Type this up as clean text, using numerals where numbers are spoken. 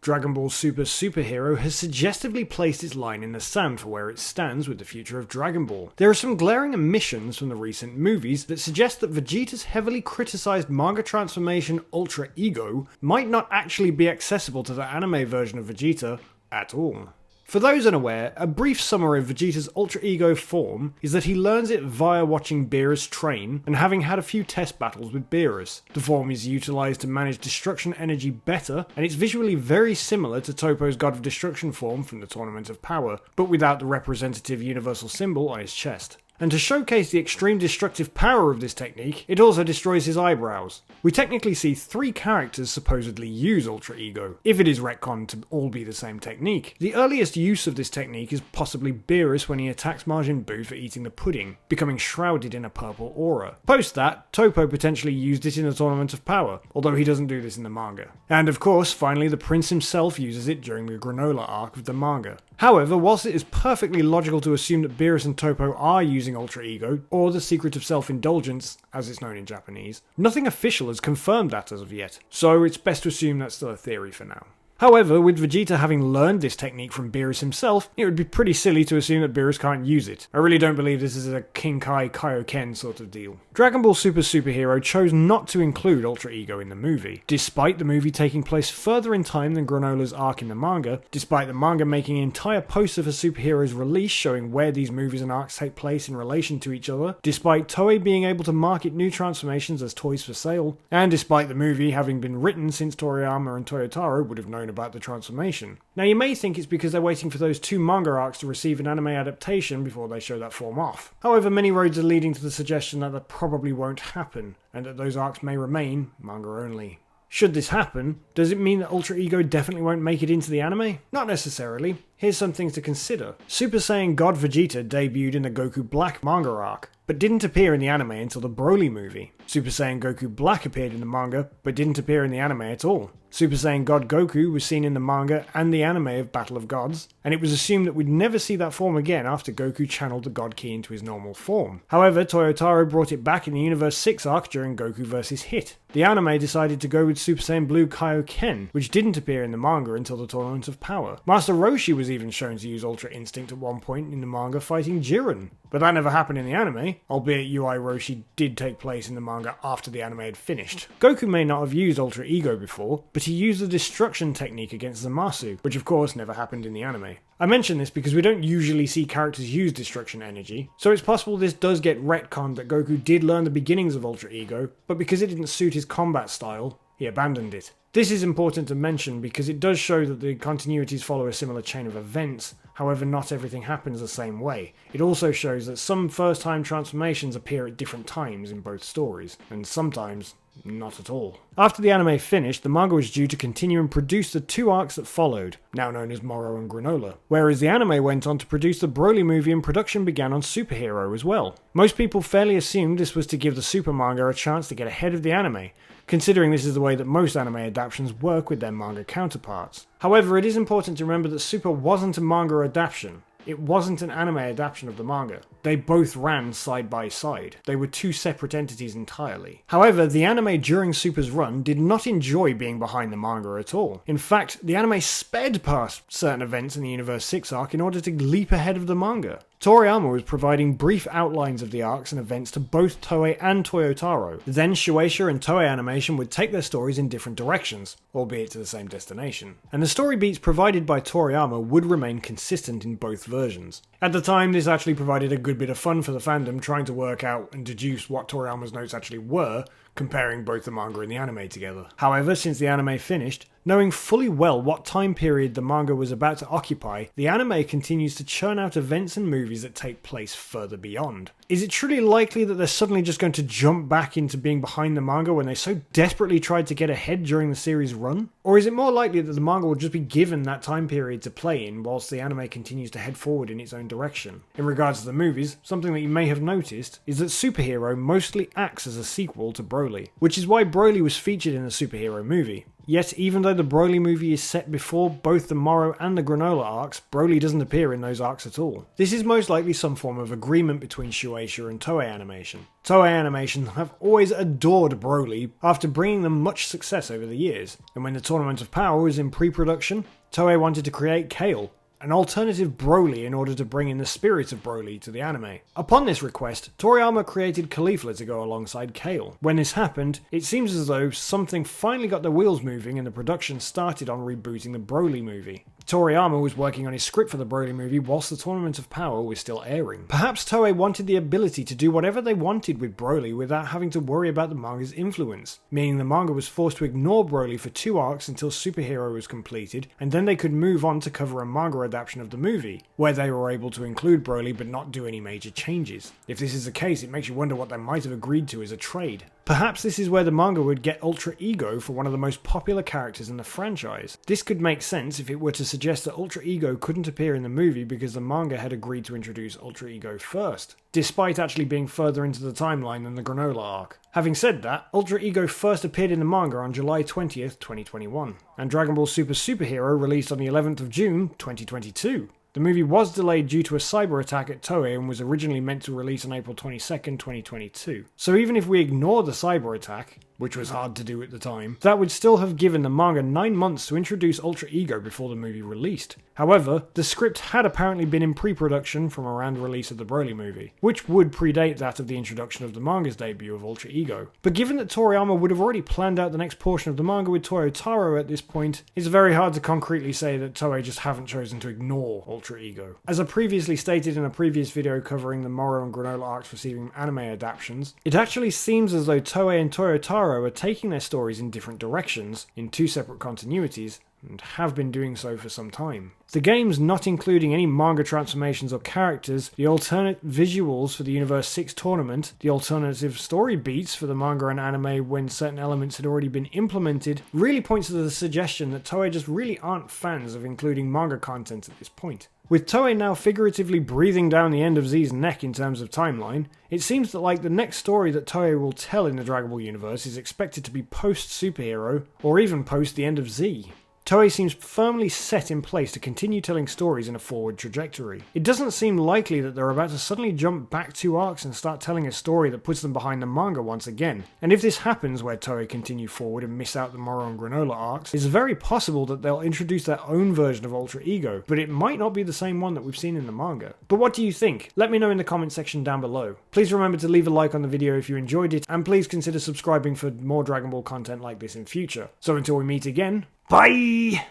Dragon Ball Super Superhero has suggestively placed its line in the sand for where it stands with the future of Dragon Ball. There are some glaring omissions from the recent movies that suggest that Vegeta's heavily criticised manga transformation Ultra Ego might not actually be accessible to the anime version of Vegeta at all. For those unaware, a brief summary of Vegeta's Ultra Ego form is that he learns it via watching Beerus train and having had a few test battles with Beerus. The form is utilised to manage destruction energy better, and it's visually very similar to Toppo's God of Destruction form from the Tournament of Power, but without the representative universal symbol on his chest. And to showcase the extreme destructive power of this technique, it also destroys his eyebrows. We technically see 3 characters supposedly use Ultra Ego, if it is retconned to all be the same technique. The earliest use of this technique is possibly Beerus when he attacks Majin Buu for eating the pudding, becoming shrouded in a purple aura. Post that, Toppo potentially used it in the Tournament of Power, although he doesn't do this in the manga. And of course, finally the Prince himself uses it during the Granolah arc of the manga. However, whilst it is perfectly logical to assume that Beerus and Toppo are using Ultra Ego, or the Secret of Self-Indulgence, as it's known in Japanese, nothing official has confirmed that as of yet, so it's best to assume that's still a theory for now. However, with Vegeta having learned this technique from Beerus himself, it would be pretty silly to assume that Beerus can't use it. I really don't believe this is a Kinkai Kaioken sort of deal. Dragon Ball Super Superhero chose not to include Ultra Ego in the movie, despite the movie taking place further in time than Granolah's arc in the manga, despite the manga making an entire poster for Superhero's release showing where these movies and arcs take place in relation to each other, despite Toei being able to market new transformations as toys for sale, and despite the movie having been written since Toriyama and Toyotaro would have known about the transformation. Now you may think it's because they're waiting for those 2 manga arcs to receive an anime adaptation before they show that form off. However, many roads are leading to the suggestion that probably won't happen, and that those arcs may remain manga only. Should this happen, does it mean that Ultra Ego definitely won't make it into the anime? Not necessarily. Here's some things to consider. Super Saiyan God Vegeta debuted in the Goku Black manga arc, but didn't appear in the anime until the Broly movie. Super Saiyan Goku Black appeared in the manga, but didn't appear in the anime at all. Super Saiyan God Goku was seen in the manga and the anime of Battle of Gods, and it was assumed that we'd never see that form again after Goku channeled the God Ki into his normal form. However, Toyotaro brought it back in the Universe 6 arc during Goku vs. Hit. The anime decided to go with Super Saiyan Blue Kaioken, which didn't appear in the manga until the Tournament of Power. Master Roshi was even shown to use Ultra Instinct at one point in the manga fighting Jiren, but that never happened in the anime, albeit UI Roshi did take place in the manga after the anime had finished. Goku may not have used Ultra Ego before, but he used the destruction technique against Zamasu, which of course never happened in the anime. I mention this because we don't usually see characters use destruction energy, so it's possible this does get retconned that Goku did learn the beginnings of Ultra Ego, but because it didn't suit his combat style, he abandoned it. This is important to mention because it does show that the continuities follow a similar chain of events, however not everything happens the same way. It also shows that some first-time transformations appear at different times in both stories, and sometimes not at all. After the anime finished, the manga was due to continue and produce the 2 arcs that followed, now known as Moro and Granolah, whereas the anime went on to produce the Broly movie and production began on Superhero as well. Most people fairly assumed this was to give the Super manga a chance to get ahead of the anime, considering this is the way that most anime adaptations work with their manga counterparts. However, it is important to remember that Super wasn't a manga adaptation. It wasn't an anime adaptation of the manga. They both ran side by side. They were 2 separate entities entirely. However, the anime during Super's run did not enjoy being behind the manga at all. In fact, the anime sped past certain events in the Universe 6 arc in order to leap ahead of the manga. Toriyama was providing brief outlines of the arcs and events to both Toei and Toyotaro. Then Shueisha and Toei Animation would take their stories in different directions, albeit to the same destination. And the story beats provided by Toriyama would remain consistent in both versions. At the time, this actually provided a good bit of fun for the fandom trying to work out and deduce what Toriyama's notes actually were, comparing both the manga and the anime together. However, since the anime finished, knowing fully well what time period the manga was about to occupy, the anime continues to churn out events and movies that take place further beyond. Is it truly likely that they're suddenly just going to jump back into being behind the manga when they so desperately tried to get ahead during the series' run? Or is it more likely that the manga will just be given that time period to play in whilst the anime continues to head forward in its own direction? In regards to the movies, something that you may have noticed is that Superhero mostly acts as a sequel to Broly. Broly, which is why Broly was featured in the superhero movie. Yet, even though the Broly movie is set before both the Moro and the Granolah arcs, Broly doesn't appear in those arcs at all. This is most likely some form of agreement between Shueisha and Toei Animation. Toei Animation have always adored Broly after bringing them much success over the years, and when the Tournament of Power was in pre-production, Toei wanted to create Kale, an alternative Broly in order to bring in the spirit of Broly to the anime. Upon this request, Toriyama created Caulifla to go alongside Kale. When this happened, it seems as though something finally got the wheels moving and the production started on rebooting the Broly movie. Toriyama was working on his script for the Broly movie whilst the Tournament of Power was still airing. Perhaps Toei wanted the ability to do whatever they wanted with Broly without having to worry about the manga's influence, meaning the manga was forced to ignore Broly for 2 arcs until Superhero was completed, and then they could move on to cover a manga adaptation of the movie, where they were able to include Broly but not do any major changes. If this is the case, it makes you wonder what they might have agreed to as a trade. Perhaps this is where the manga would get Ultra Ego for one of the most popular characters in the franchise. This could make sense if it were to suggest that Ultra Ego couldn't appear in the movie because the manga had agreed to introduce Ultra Ego first, despite actually being further into the timeline than the Granolah arc. Having said that, Ultra Ego first appeared in the manga on July 20th, 2021, and Dragon Ball Super Superhero released on the 11th of June, 2022. The movie was delayed due to a cyber attack at Toei and was originally meant to release on April 22nd, 2022. So even if we ignore the cyber attack, which was hard to do at the time, that would still have given the manga 9 months to introduce Ultra Ego before the movie released. However, the script had apparently been in pre-production from around the release of the Broly movie, which would predate that of the introduction of the manga's debut of Ultra Ego. But given that Toriyama would have already planned out the next portion of the manga with Toyotaro at this point, it's very hard to concretely say that Toei just haven't chosen to ignore Ultra Ego. As I previously stated in a previous video covering the Moro and Granolah arcs receiving anime adaptations, it actually seems as though Toei and Toyotaro are taking their stories in different directions, in 2 separate continuities, and have been doing so for some time. The games not including any manga transformations or characters, the alternate visuals for the Universe 6 tournament, the alternative story beats for the manga and anime when certain elements had already been implemented, really points to the suggestion that Toei just really aren't fans of including manga content at this point. With Toei now figuratively breathing down the end of Z's neck in terms of timeline, it seems that the next story that Toei will tell in the Dragon Ball universe is expected to be post-Superhero, or even post the end of Z. Toei seems firmly set in place to continue telling stories in a forward trajectory. It doesn't seem likely that they're about to suddenly jump back 2 arcs and start telling a story that puts them behind the manga once again. And if this happens where Toei continue forward and miss out the Moro and Granolah arcs, it's very possible that they'll introduce their own version of Ultra Ego, but it might not be the same one that we've seen in the manga. But what do you think? Let me know in the comment section down below. Please remember to leave a like on the video if you enjoyed it, and please consider subscribing for more Dragon Ball content like this in future. So until we meet again, bye!